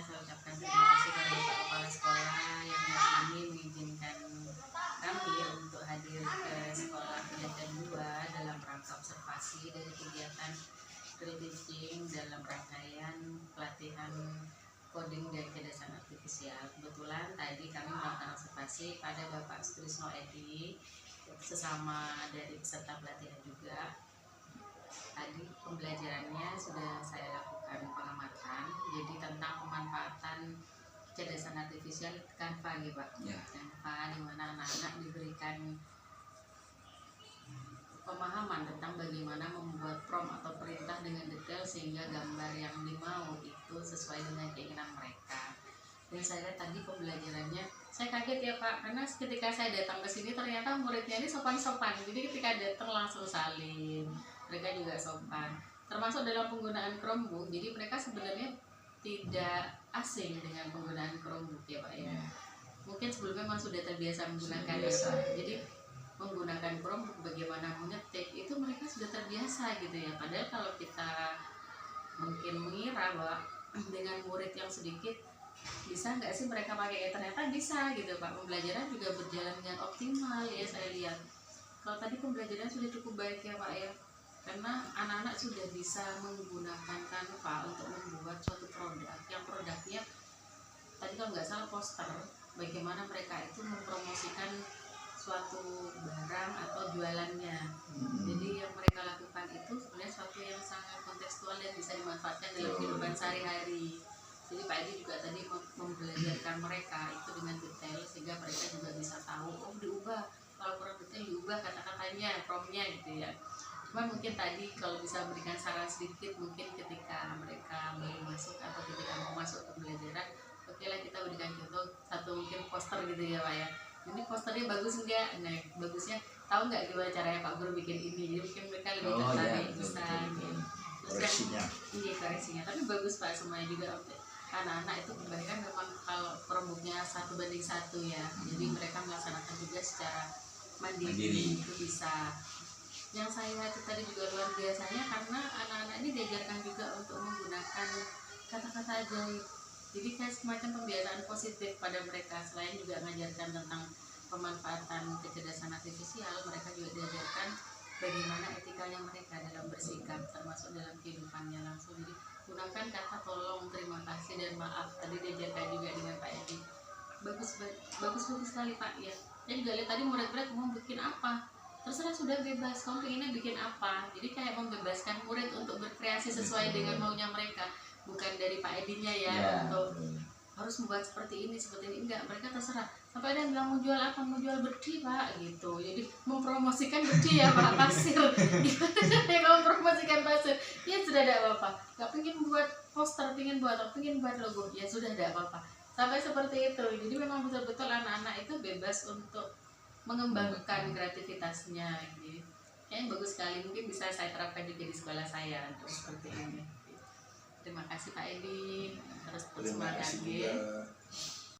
saya ucapkan terima kasih kepada Bapak Kepala Sekolah yang hari ini mengizinkan kami untuk hadir ke sekolah Jatan 2 dalam rangka observasi dari kegiatan real teaching dalam rangkaian pelatihan coding dan kecerdasan artifisial. Kebetulan tadi kami melakukan observasi pada Bapak Sutrisno Edi, sesama dari peserta pelatihan juga. Tadi pembelajarannya sudah saya lakukan pengamatan, jadi tentang pemanfaatan kecerdasan artifisial Canva nih Pak. Ya. Canva di mana anak-anak diberikan pemahaman tentang bagaimana membuat prompt atau perintah dengan detail sehingga gambar yang dimau itu sesuai dengan keinginan mereka. Dan saya lihat tadi pembelajarannya, saya kaget ya Pak, karena ketika saya datang ke sini ternyata muridnya ini sopan-sopan. Jadi ketika datang langsung salim, mereka juga sopan. Termasuk dalam penggunaan Chromebook, jadi mereka sebenarnya tidak asing dengan penggunaan Chromebook ya Pak ya. Mungkin sebelumnya memang sudah terbiasa menggunakan ya Pak. Jadi menggunakan Chromebook bagaimana mengetik itu mereka sudah terbiasa gitu ya. Padahal kalau kita mungkin mengira bahwa dengan murid yang sedikit bisa nggak sih mereka pakai, ternyata bisa gitu Pak. Pembelajaran juga berjalan dengan optimal ya saya lihat. Kalau tadi pembelajaran sudah cukup baik ya Pak ya, karena anak-anak sudah bisa menggunakan Canva untuk membuat suatu produk yang produknya tadi kalau nggak salah poster, bagaimana mereka itu mempromosikan suatu barang atau jualannya. Jadi yang mereka lakukan itu sebenarnya suatu yang sangat kontekstual dan bisa dimanfaatkan dalam kehidupan sehari-hari. Jadi Pak Edi juga tadi membelajarkan mereka itu dengan detail sehingga mereka juga bisa tahu, oh diubah, kalau kurang detail diubah kata-katanya, promptnya gitu ya. Cuma mungkin tadi kalau bisa berikan saran sedikit, mungkin ketika mereka baru masuk atau ketika mau masuk ke pembelajaran, oke lah kita berikan contoh satu mungkin poster gitu ya Pak ya. Ini posternya bagus enggak? Nah bagusnya tahu nggak gimana caranya Pak Guru bikin ini? Jadi mungkin mereka lebih tertarik bisa gitu. Koreksinya. Iya koreksinya, tapi bagus Pak semuanya juga. Anak-anak itu kebanyakan memang kalau Chromebooknya 1:1 ya. Jadi mereka melaksanakan juga secara mandiri. Itu bisa. Yang saya lihat tadi juga luar biasanya karena anak-anak ini diajarkan juga untuk menggunakan kata-kata ajaib. Jadi kayak semacam pembiasaan positif pada mereka. Selain juga mengajarkan tentang pemanfaatan kecerdasan artifisial, mereka juga diajarkan bagaimana etikanya mereka dalam bersikap, termasuk dalam kehidupannya langsung. Jadi gunakan kata tolong, terima kasih, dan maaf. Tadi diajarkan juga dengan Pak Edi. Bagus sekali Pak ya. Saya juga lihat tadi murid-murid mau bikin apa, terserah, sudah bebas, kamu pengennya bikin apa. Jadi kayak membebaskan murid untuk berkreasi sesuai dengan maunya mereka, bukan dari Pak Edinya ya untuk harus membuat seperti ini enggak, mereka terserah. Sampai ada yang bilang mau jual apa, mau jual berdi Pak gitu. Jadi mempromosikan berdi ya Pak, pasir. Ya kalau mempromosikan pasir ya sudah ada apa-apa. Gak pengen buat poster, pengen buat logo, ya sudah ada apa-apa. Sampai seperti itu. Jadi memang betul-betul anak-anak itu bebas untuk mengembangkan kreativitasnya gitu. Kayaknya bagus sekali, mungkin bisa saya terapkan juga di sekolah saya untuk seperti ini. Terima kasih Pak Edi, terus semangat.